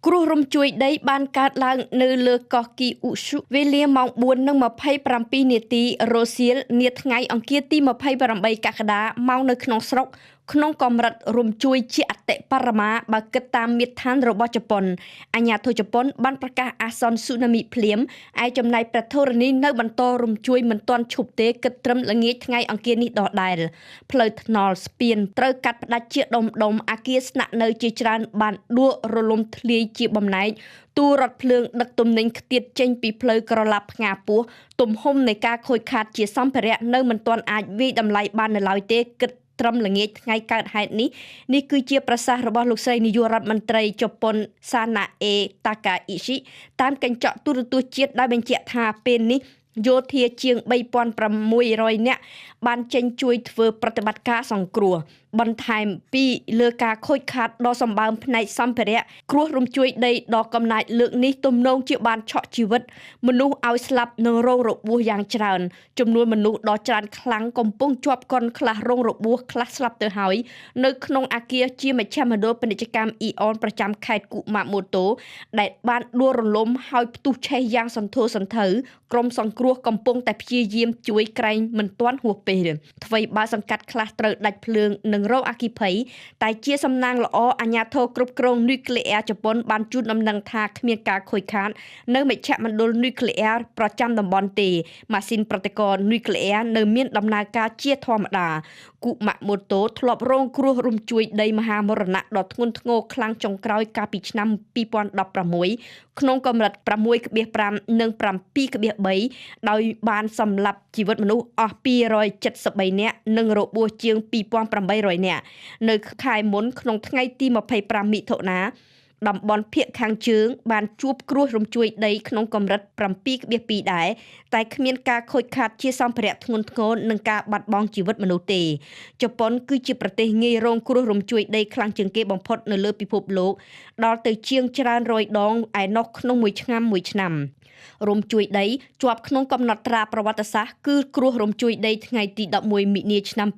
គ្រោះរំជួយដីបានកើតឡើងនៅលើកោះគីអ៊ូស៊ូវេលាម៉ោង 4:27 នាទីរសៀលនាថ្ងៃអង្គារទី 28 កក្កដាម៉ោងនៅក្នុងស្រុកក្នុងកម្រិតរំជួយជាអតិបរមាបើគិតតាមមាត្រដ្ឋានរបស់ជប៉ុនអាជ្ញាធរជប៉ុនបានប្រកាសអាសន្នស៊ូណាមីភ្លាមឯចំណែកព្រះធរណីនៅបន្តរំជួយមិនទាន់ឈប់ទេគិតត្រឹមល្ងាចថ្ងៃអង្គារនេះដដែលផ្លូវថ្នល់ស្ពានត្រូវកាត់ផ្ដាច់ជាដុំអគារស្នាក់នៅជាច្រើនបានដួលរលំធ្លាយជាបំណែកទូរថភ្លើងដឹកទំនិញខ្ទាតចេញពីផ្លូវក្រឡាប់ផ្ងាពោះទំហំនៃការខូចខាតជាសម្ភារៈនៅមិនទាន់អាចវាយតម្លៃបាននៅឡើយទេគិតត្រឹមល្ងាចថ្ងៃកើតហេតុនេះគឺជាប្រសាសន៍របស់លោកស្រីនាយករដ្ឋមន្ត្រីជប៉ុនសាណាអេតាកាអ៊ីស៊ីតាមកញ្ចក់ទូរទស្សន៍ជាតិដោយបញ្ជាក់ថាពេលនេះយោធាជាង 3,600 នាក់បានចេញជួយធ្វើប្រតិបត្តិការសង្គ្រោះបន្ថែមពីលើការខូចខាតដ៏សម្បើមផ្នែកសម្ភារៈគ្រោះរំជួយដីដ៏កំណាចលើកនេះទំនងជាបានឆក់ជីវិតមនុស្សឲ្យស្លាប់នៅរងរបួសយ៉ាងច្រើនចំនួនមនុស្សដ៏ច្រើនខ្លាំងកំពុងជាប់កន់ខ្លះរងរបួសខ្លះស្លាប់ទៅហើយនៅក្នុងអគារជាមជ្ឈមណ្ឌលពាណិជ្ជកម្មអ៊ីអនប្រចាំខេត្តគុម៉ាម៉ូតូដែលបានដួលរលំហើយផ្ទុះឆេះយ៉ាងសន្ធោសន្ធៅក្រុមសង្គ្រោះកំពុងតែព្យាយាមជួយក្រែងមិនទាន់ហួសពេលថ្មីបើសង្កាត់ខ្លះត្រូវដាច់ភ្លើងនិងរងអគ្គិភ័យតែជាសំណាងល្អអាជ្ញាធរគ្រប់គ្រងនុយក្លេអ៊ែរជប៉ុនបានជូនដំណឹងថាគ្មានការខូចខាតនៅមជ្ឈមណ្ឌលនុយក្លេអ៊ែរប្រចាំតំបន់ទេម៉ាស៊ីនប្រតិករនុយក្លេអ៊ែរនៅមានដំណើរការជាធម្មតាគុម៉ាម៉ូតូធ្លាប់រងគ្រោះរំជួយដីមហាមរណៈដ៏ធ្ងន់ធ្ងរខ្លាំងចុងក្រោយកាលពីឆ្នាំ 2016 ក្នុងកម្រិត 6.5 និង 7.3 ដោយបានសម្លាប់ជីវិតមនុស្សអស់ 273 នាក់និងរបួសជាង 2,800 នាក់នៅខែមុនក្នុងថ្ងៃទី 25 មិថុនាតំបន់ភាគខាងជើងបានជួបគ្រោះរំជួយដីក្នុងកម្រិត 7.2 ដែរតែគ្មានការខូចខាតជាសម្ភារៈធ្ងន់ធ្ងរនិងការបាត់បង់ជីវិតមនុស្សទេជប៉ុនគឺជាប្រទេសងាយរងគ្រោះរំជួយដីខ្លាំងជាងគេបំផុតនៅលើពិភពលោកដល់ទៅជាងច្រើនរយដងឯណោះក្នុងមួយឆ្នាំរំជួយដីជាប់ក្នុងកំណត់ត្រាប្រវត្តិសាស្ត្រគឺគ្រោះរំជួយដីថ្ងៃទី 11 មិនិនាឆ្នាំ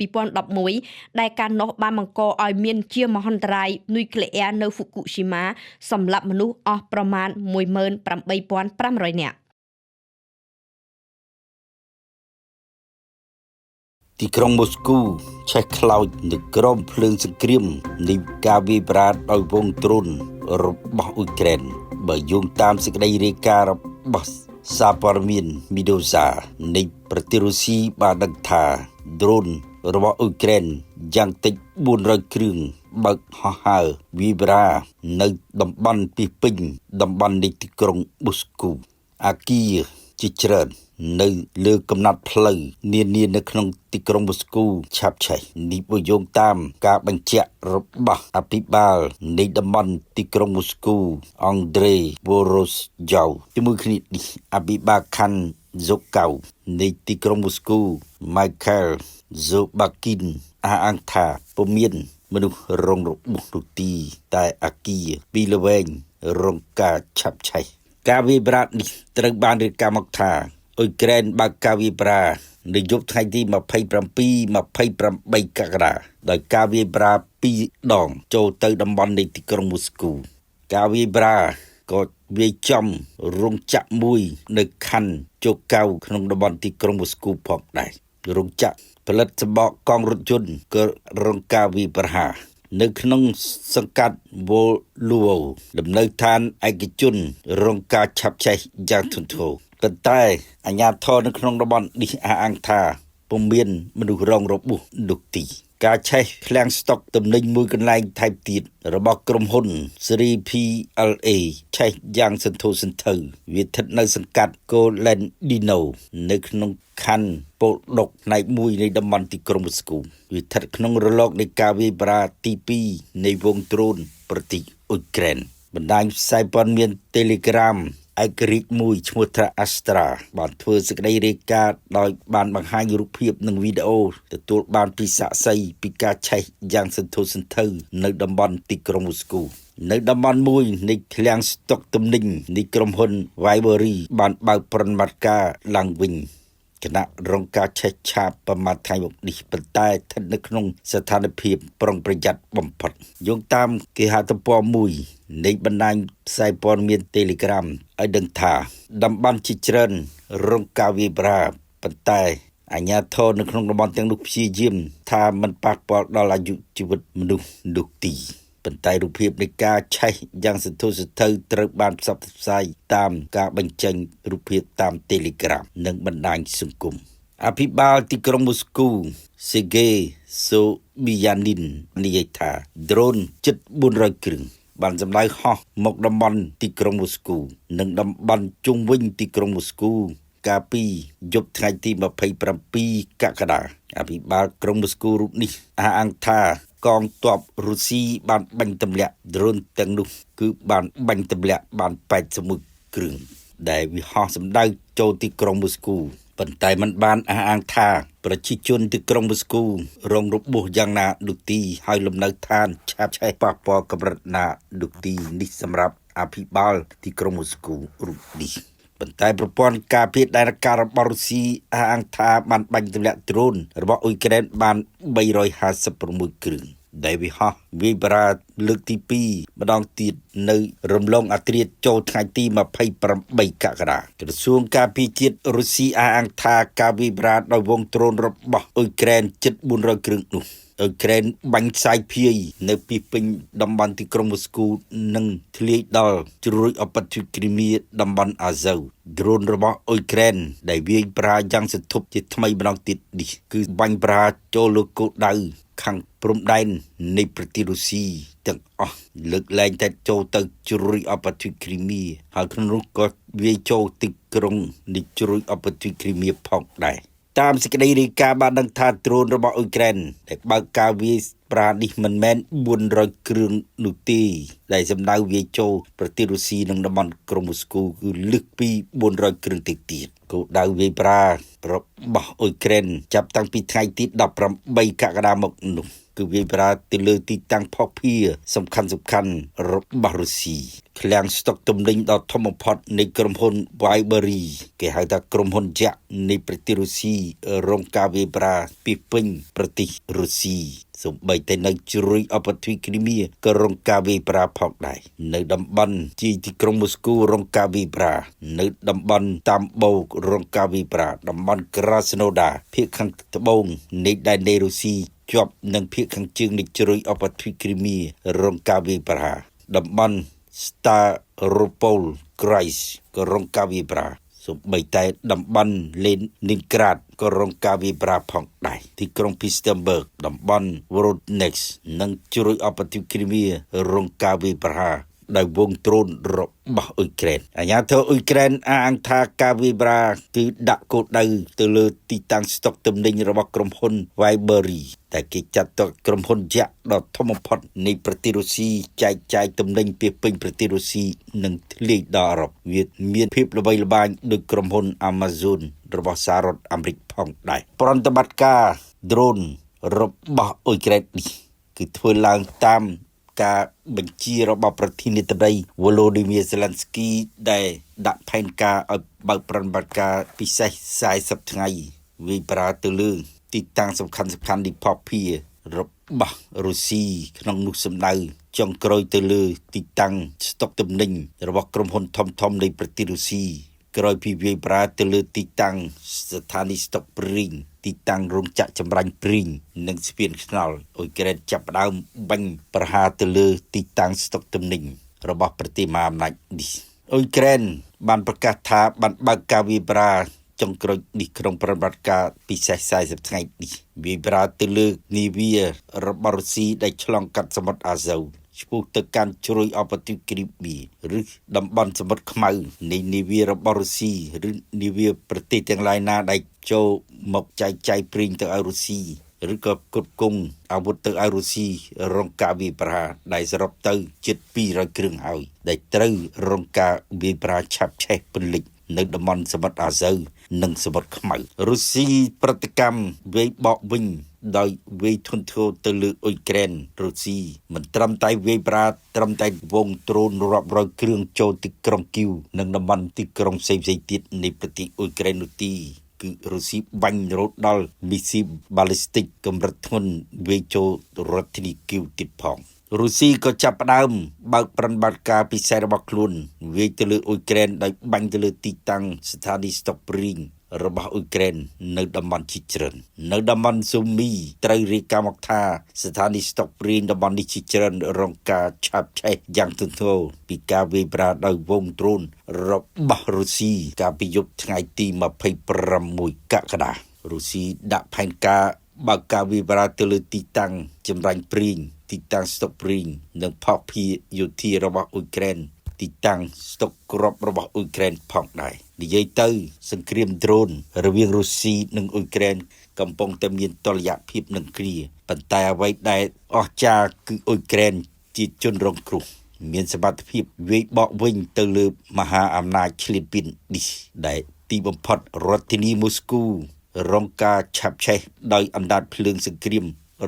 2011 ដែលការនោះបានបង្កឲ្យមានជាមហន្តរាយនុយក្លេអ៊ែរនៅហ្វូកូស៊ីម៉ាសម្លាប់មនុស្សអស់ប្រមាណ 18,500 នាក់ទីក្រុងមូស្គូឆេះខ្លោចនៅក្រោមភ្លើងសង្គ្រាមនៃការវាយប្រហារដោយវងដ្រូនរបស់អ៊ុយក្រែនបើយោងតាមសេចក្តីរាយការណ៍របស់សារព័ត៌មានមីដូសានៃប្រទេសរុស្ស៊ីបានដឹងថាដ្រូនរបស់អ៊ុយក្រែនយ៉ាងតិច400គ្រឿងបើកហោះហើរវាយប្រហារនៅតំបន់ពីពេញតំបន់នៃទីក្រុងមូស្គូអគារជាច្រើននៅលើកំណត់ផ្លូវនានានៅក្នុងទីក្រុងមូស្គូឆាប់ឆេះនេះបើយោងតាមការបញ្ជាក់របស់អភិបាលនៃតំបន់ទីក្រុងមូស្គូអង់ដ្រេវូរ៉ូសយ៉ៅជាមួយគ្នានេះអភិបាលខណ្ឌហ្សូកៅនៃទីក្រុងមូស្គូម៉ៃខែលហ្សូបាគីនអះអាងថាពុំមានមនុស្សរងរបួសនោះទេតែអគារពីរល្វែងរងការឆាប់ឆេះការវាយប្រហារនេះត្រូវបានរាយការណ៍មកថាអ៊ុយក្រែនបើកការវាយប្រហារនៅយប់ថ្ងៃទី 27-28 កក្កដាដោយការវាយប្រហារ2ដងចូលទៅតំបន់នៃទីក្រុងមូស្គូការវាយប្រហារក៏វាយចំរោងចក្រមួយនៅខណ្ឌជូកៅក្នុងតំបន់ទីក្រុងមូស្គូផងដែររោងចក្រផលិតសម្បកកង់រថយន្តក៏រងការវាយប្រហារនៅក្នុងសង្កាត់វ៉ូលូអូលំនៅឋានឯកជនរងការឆាប់ឆេះយ៉ាងធ្ងន់ធ្ងរប៉ុន្តែអាជ្ញាធរនៅក្នុងតំបន់នេះអះអាងថាពុំមានមនុស្សរងរបួសនោះទេការឆេះឃ្លាំងស្តុកទំនិញមួយកន្លែងថែមទៀតរបស់ក្រុមហ៊ុន Sri PLA ឆេះយ៉ាងសន្ធោសន្ធៅវាស្ថិតនៅសង្កាត់ Kolendino នៅក្នុងខណ្ឌប៉ូដុកផ្នែកមួយនៃតំបន់ទីក្រុងមូស្គូវាស្ថិតក្នុងរលកនៃការវាយប្រហារទី2នៃវងដ្រូនប្រទេសអ៊ុយក្រែនបណ្ដាញផ្សាយព័ត៌មាន Telegramឯករាជ្យមួយឈ្មោះថា Astra បានធ្វើសេចក្តីរាយការណ៍ដោយបានបង្ហាញរូបភាពនិងវីដេអូទទួលបានពីសាក្សីពីការឆេះយ៉ាងសន្ធោសន្ធៅនៅតំបន់ទីក្រុងមូស្គូនៅតំបន់មួយនៃឃ្លាំងស្តុកទំនិញនៃក្រុមហ៊ុន Vibery បានបើកប្រតិបត្តិការឡើងវិញ គណៈរងការឆេះឆាបប្រមាថថ្ងៃមកនេះប៉ុន្តែស្ថិតនៅក្នុងស្ថានភាពប្រុងប្រយ័ត្នបំផុតយោងតាមគេហទំព័រមួយនៃបណ្ដាញផ្សាយព័ត៌មាន Telegram ឲ្យដឹងថាតំបន់ជាច្រើនរងការវាយប្រហារប៉ុន្តែអាជ្ញាធរនៅក្នុងតំបន់ទាំងនោះព្យាយាមថាមិនប៉ះពាល់ដល់អាយុជីវិតមនុស្សនោះទីប៉ុន្តែរូបភាពនៃការឆេះយ៉ាងសន្ធោសន្ធៅត្រូវបានផ្សព្វផ្សាយតាមការបញ្ចេញរូបភាពតាម Telegram និងបណ្ដាញសង្គមអភិបាលទីក្រុងមូស្គូ Sergei Sobyanin និយាយថា drone ជិត400គ្រឿងបានសម្ដៅហោះមកតំបន់ទីក្រុងមូស្គូនិងតំបន់ជុំវិញទីក្រុងមូស្គូកាលពីយប់ថ្ងៃទី27កក្កដាអភិបាលក្រុងមូស្គូរូបនេះអះអាងថាកងទ័ពរុស្ស៊ីបានបាញ់ទម្លាក់ drone ទាំងនោះគឺបានបាញ់ទម្លាក់បាន81គ្រឿងដែលវាហោះសម្ដៅចូលទីក្រុងមូស្គូប៉ុន្តែมันបានអះអាងថាប្រជាជនទីក្រុងមូស្គូរងរបួសយ៉ាងណានោះទីហើយលំនៅឋានឆាបឆេះប៉ះពាល់កម្រិតណានោះទីនេះសម្រាប់អភិបាលទីក្រុងមូស្គូរូបនេះប៉ុន្តែប្រព័ន្ធការពារដែនការរបស់រុស្ស៊ីអះអាងថាបានបាញ់ទម្លាក់ដ្រូនរបស់អ៊ុយក្រែនបាន356គ្រឿងដែលវាហោះវាយបរាលើកទី2ម្ដងទៀតនៅរំលងអត្រាចូលថ្ងៃទី28កក្កដាក្រសួងការពារជាតិរុស្ស៊ីអះអាងថាការវាយបរាដោយវងដ្រូនរបស់អ៊ុយក្រែនជិត400គ្រឿងនោះអ៊ុយក្រែនបាញ់ផ្សាយភាយនៅពីពេញតំបន់ទីក្រុងមូស្គូនិងធ្លាយដល់ជ្រួយអបតិគ្រីមៀតំបន់អាហ្សូវដ្រូនរបស់អ៊ុយក្រែនដែលវាយប្រាយ៉ាងសន្ធប់ជាថ្មីម្ដងទៀតនេះគឺបាញ់ប្រាចូលលើគោលដៅខាងព្រំដែននៃប្រទេសរុស្ស៊ីទាំងអស់លើកលែងតែចូលទៅជ្រួយអបតិគ្រីមៀហើយក្នុងនោះក៏វាយចូលទីក្រុងនៃជ្រួយអបតិគ្រីមៀផងដែរតាមសេចក្តីរាយការណ៍បានដឹងថាដ្រូនរបស់អ៊ុយក្រែនដែលបើកការវាយប្រានេះមិនមែន400គ្រឿងនោះទេដែលសម្ដៅវាយចូលប្រទេសរុស្ស៊ីនិងតំបន់ក្រុងមូស្គូគឺលើសពី400គ្រឿងទៅទៀតគោលដៅវាយប្រារបស់អ៊ុយក្រែនចាប់តាំងពីថ្ងៃទី18កក្កដាមកនោះគឺវាយប្រាទៅលើទីតាំងភស្តុភារសំខាន់របស់រុស្ស៊ីឃ្លាំងស្តុកទំនិញដ៏ធំបំផុតនៃក្រុមហ៊ុន Wybery គេហៅថាក្រុមហ៊ុនយក្សនៃប្រទេសរុស្ស៊ីរងការវាយប្រាពីពេញប្រទេសរុស្ស៊ីសូម្បីតែនៅជ្រួយអបទ្វីគ្រីមៀក៏រងការវាយប្រាផងដែរនៅតំបន់ទីក្រុងមូស្គូរងការវាយប្រានៅតំបន់តាមបូករងការវាយប្រាតំបន់ក្រាស្នូដាភាគខាងត្បូងនៃដែនដីរុស្ស៊ីជាប់នឹងភាគខាងជើងនៃជ្រួយអបទ្វីគ្រីមៀរងការវាយប្រាតំបន់Staropol Krais ក៏រងការវាយប្រាសូម្បីតែតំបន់លេនីនក្រាតក៏រងការវាយប្រាផងដែរទីក្រុងពីស្ទែនបឺកតំបន់ Voronezh និងជ្រួយអបទ្វីគ្រីមៀរងការវាយប្រហារដោយវងដ្រូនរបស់អ៊ុយក្រែនអាជ្ញាធរអ៊ុយក្រែនអះអាងថាការវាយប្រាគឺដាក់គោលដៅទៅលើទីតាំងស្តុកទំនិញរបស់ក្រុមហ៊ុន Wybery តែគេចាត់ទុកក្រុមហ៊ុនយក្សដ៏ធំបំផុតនៃប្រទេសរុស្ស៊ីចែកចាយទំនិញពីពេញប្រទេសរុស្ស៊ីនិងធ្លាយដល់អឺរ៉ុបវាមានភាពល្បីល្បាញដោយក្រុមហ៊ុន Amazon របស់សហរដ្ឋអាមេរិកផងដែរប្រតិបត្តិការ drone របស់អ៊ុយក្រែននេះគឺធ្វើឡើងតាមការបញ្ជារបស់ប្រធានាធិបតី Volodymyr Zelensky ដែលដាក់ផែនការឲ្យបើកប្រតិបត្តិការពិសេស40ថ្ងៃវាយប្រាទៅលើទីតាំងសំខាន់នៃភស្តុភាររបស់រុស្ស៊ីក្នុងនោះសម្ដៅចុងក្រោយទៅលើទីតាំងស្តុកទំនិញរបស់ក្រុមហ៊ុនធំនៃប្រទេសរុស្ស៊ីក្រោយពីវាយប្រាទៅលើទីតាំងស្ថានីយ៍ស្តុកព្រីងទីតាំងរោងចក្រចម្រាញ់ព្រីងនិងស្ពានខ្នុរអ៊ុយក្រែនចាប់ផ្ដើមបាញ់ប្រហារទៅលើទីតាំងស្តុកទំនិញរបស់ប្រទេសមហាអំណាចនេះអ៊ុយក្រែនបានប្រកាសថាបានបើកការវាយប្រាចុងក្រោយនេះក្នុងប្រតិបត្តិការពិសេស40ថ្ងៃនេះវាយប្រាទៅលើនាវារបស់រុស្ស៊ីដែលឆ្លងកាត់សមុទ្រអាហ្សូវឆ្ពោះទៅកាន់ជ្រុយអបទ្វីគ្រីមៀឬតំបន់សមុទ្រខ្មៅនៃនាវារបស់រុស្ស៊ីឬនាវាប្រទេសទាំងឡាយណាដែលចូលមកចែកចាយព្រីងទៅឲ្យរុស្ស៊ីឬក៏ផ្គត់ផ្គង់អាវុធទៅឲ្យរុស្ស៊ីរងការវាយប្រហារដែលសរុបទៅជិត200គ្រឿងហើយដែលត្រូវរងការវាយប្រហារឆាប់ឆេះពន្លិចនៅតំបន់សមុទ្រអាហ្សូវនិងសមុទ្រខ្មៅរុស្ស៊ីប្រតិកម្មវាយបកវិញដោយវាយធនធ្ងរទៅលើអ៊ុយក្រែនរុស្ស៊ីមិនត្រឹមតែវាយប្រាត្រឹមតែវងដ្រូនរាប់រយគ្រឿងចូលទីក្រុងគីវនិងតំបន់ទីក្រុងផ្សេងៗទៀតនៃប្រទេសអ៊ុយក្រែននោះទេ គឺរុស្ស៊ីបាញ់រហូតដល់មីស៊ីបាឡីស្ទិកកម្រិតធ្ងន់វាយចូលរដ្ឋធានីគីវទៀតផងរុស្ស៊ីក៏ចាប់ផ្ដើមបើកប្រតិបត្តិការពិសេសរបស់ខ្លួនវាយទៅលើអ៊ុយក្រែនដោយបាញ់ទៅលើទីតាំងស្ថានីយ៍ស្តុកព្រីងរបស់អ៊ុយក្រែននៅតំបន់ជាច្រើននៅតំបន់ស៊ូមីត្រូវរាយការណ៍មកថាស្ថានីយ៍ស្តុកព្រីងតំបន់នេះជាច្រើនរងការឆាបឆេះយ៉ាងធ្ងន់ធ្ងរពីការវាយប្រហារដោយវងដ្រូនរបស់រុស្ស៊ីកាលពីយប់ថ្ងៃទី26កក្កដារុស្ស៊ីដាក់ផែនការបើកការវាយប្រហារទៅលើទីតាំងចម្រាញ់ព្រីងទីតាំងស្តុកព្រីងនិងផោះភាយោធារបស់អ៊ុយក្រែនទីតាំងស្តុកគ្រាប់របស់អ៊ុយក្រែនផងដែរនិយាយទៅសង្គ្រាមដ្រូនរវាងរុស្ស៊ីនិងអ៊ុយក្រែនកំពុងតែមានតុល្យភាពនឹងគ្នាប៉ុន្តែអ្វីដែលអស្ចារ្យគឺអ៊ុយក្រែនជាជនរងគ្រោះមានសមត្ថភាពវាយបកវិញទៅលើមហាអំណាចឆ្លៀតពៀននេះដែលទីបំផុតរដ្ឋធានីមូស្គូរងការឆាបឆេះដោយអណ្ដាតភ្លើងសង្គ្រាម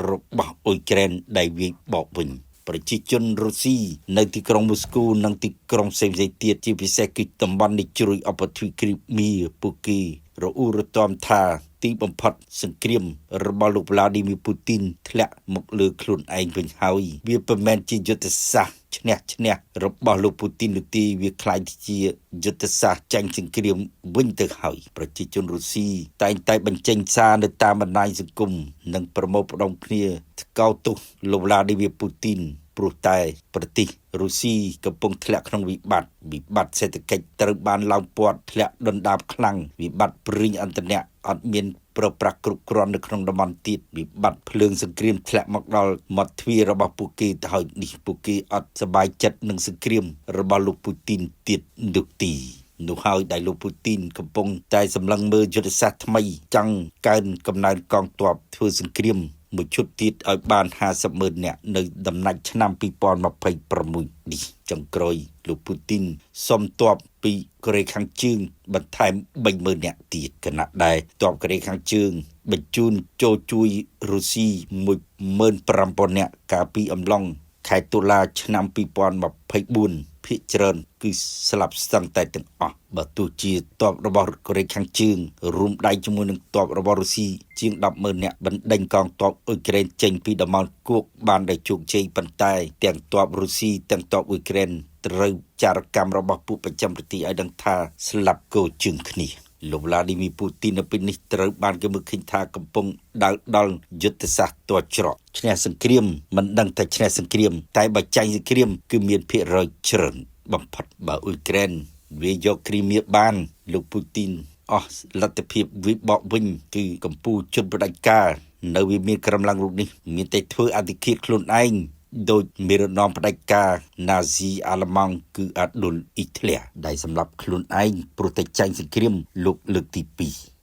របស់អ៊ុយក្រែនដែលវាយបកវិញប្រជាជនរុស្ស៊ីនៅទីក្រុងមូស្គូនិងទីក្រុងផ្សេងៗទៀតជាពិសេសគឺតំបន់នេះជ្រួយឧបទ្វីបគ្រីមៀពួកគេរអ៊ូរទាំថាទីបំផុតសង្គ្រាមរបស់លោកវ្លាឌីមៀពូទីនធ្លាក់មកលើខ្លួនឯងវិញហើយវាមិនមែនជាយុទ្ធសាស្ត្រឈ្នះរបស់លោកពូទីននោះទេវាคล้ายជាយុទ្ធសាស្ត្រចាញ់សង្គ្រាមវិញទៅហើយប្រជាជនរុស្ស៊ីតែងតែបញ្ចេញសារនៅតាមបណ្ដាញសង្គមនិងប្រមូលផ្ដុំគ្នាថ្កោលទោសលោកវ្លាឌីមៀពូទីនព្រោះតែប្រទេសរុស្ស៊ីកំពុងធ្លាក់ក្នុងវិបត្តិសេដ្ឋកិច្ចត្រូវបានឡើងពាត់ធ្លាក់ដុនដាបខ្លាំងវិបត្តិព្រីងអន្តរជាតិអត់មានប្រប្រាស់គ្រប់គ្រាន់នៅក្នុងតំបន់ទៀតវិបត្តិភ្លើងសង្គ្រាមធ្លាក់មកដល់មាត់ទ្វាររបស់ពួកគេទៅហើយនេះពួកគេអត់សប្បាយចិត្តនឹងសង្គ្រាមរបស់លោកពូទីនទៀតនោះទេនោះហើយដែលលោកពូទីនកំពុងតែសម្លឹងមើលយុទ្ធសាស្ត្រថ្មីចង់កើនកំណើនកងទ័ពធ្វើសង្គ្រាមមួយឈុតទៀតឲ្យបាន50,000 នាក់នៅដំណាច់ឆ្នាំ2026នេះចុងក្រោយលោកពូទីនសុំទ័ពពីកូរ៉េខាងជើងបន្ថែម30,000 នាក់ទៀតគណៈដែរទ័ពកូរ៉េខាងជើងបញ្ជូនចូលជួយរុស្ស៊ី15,000 នាក់កាលពីអំឡុងខែតុលាឆ្នាំ2024ភាគច្រើនគឺស្លាប់ស្ទឹងតែទាំងអស់បើទោះជាទ័ពរបស់កូរ៉េខាងជើងរួមដៃជាមួយនឹងទ័ពរបស់រុស្ស៊ីជាង10,000 នាក់បណ្ដេញកងទ័ពអ៊ុយក្រែនចេញពីតំបន់គោកបានដោយជោគជ័យប៉ុន្តែទាំងទ័ពរុស្ស៊ីទាំងទ័ពអ៊ុយក្រែនត្រូវចារកម្មរបស់ពួកប្រចាំប្រទេសឲ្យដឹងថាស្លាប់គោជើងគ្នាលោកវ្លាឌីមៀពូទីននៅពេលនេះត្រូវបានគេមើលឃើញថាកំពុងដើរដល់យុទ្ធសាស្ត្រទាល់ច្រកឈ្នះសង្គ្រាមមិនដឹងតែឈ្នះសង្គ្រាមតែបើចាញ់សង្គ្រាមគឺមានភាគរយច្រើនបំផុតបើអ៊ុយក្រែនវាយកគ្រីមៀបានលោកពូទីនអស់លទ្ធភាពវិបកវិញគឺកម្ពុជាជន់ផ្ដាច់ការនៅវាមានក្រំឡើងរូបនេះមានតែធ្វើអធិឃាតខ្លួនឯងដោយមេរណមផ្ដាច់ការណាស៊ីអាល្លឺម៉ង់គឺអាដុលអ៊ីតលឺដែលសម្រាប់ខ្លួនឯងព្រោះតែចាញ់សង្គ្រាមលោកលើកទី2